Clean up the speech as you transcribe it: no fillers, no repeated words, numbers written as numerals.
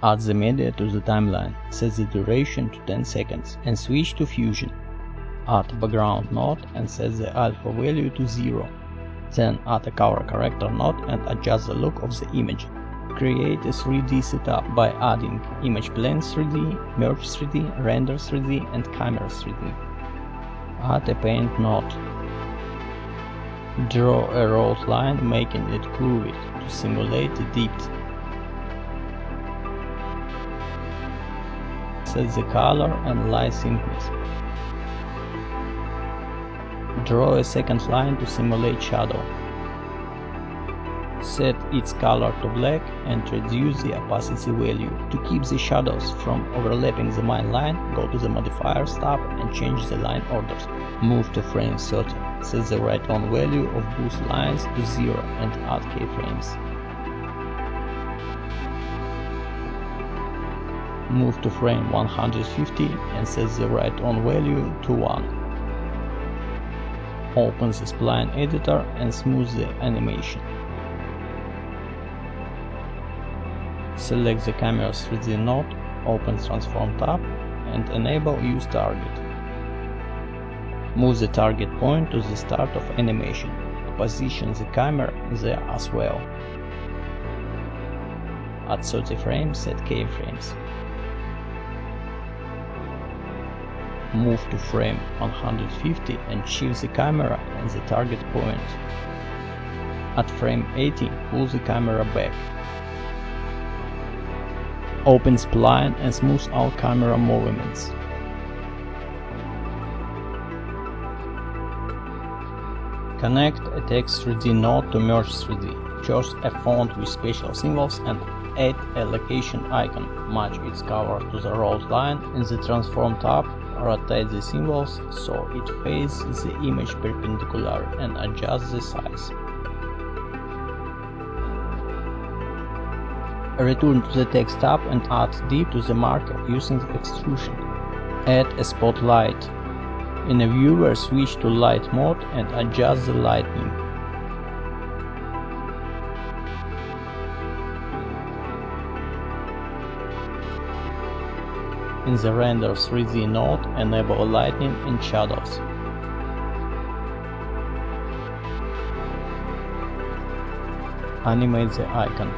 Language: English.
Add the media to the timeline, set the duration to 10 seconds and switch to Fusion. Add a background node and set the alpha value to 0. Then add a color corrector node and adjust the look of the image. Create a 3D setup by adding Image Plane 3D, Merge 3D, Render 3D and Camera 3D. Add a Paint node. Draw a rolled line, making it curved to simulate the depth. Set the color and light thickness. Draw a second line to simulate shadow. Set its color to black and reduce the opacity value. To keep the shadows from overlapping the main line, go to the Modifiers tab and change the line orders. Move to frame 30. Set the write-on value of both lines to 0 and add keyframes. Move to frame 150 and set the write-on value to 1. Open the spline editor and smooth the animation. Select the Camera 3D node, open Transform tab and enable Use Target. Move the target point to the start of animation. Position the camera there as well. At 30 frames, set keyframes. Move to frame 150 and shift the camera and the target point. At frame 80, pull the camera back. Open spline and smooth out camera movements. Connect a Text 3D node to Merge 3D. Choose a font with special symbols and add a location icon. Match its color to the rolled line. In the Transform tab, rotate the symbols so it faces the image perpendicular and adjust the size. Return to the Text tab and add dip to the marker using the extrusion. Add a spotlight. In a viewer, switch to light mode and adjust the lighting. In the Render 3D node, enable lighting and shadows. Animate the icon.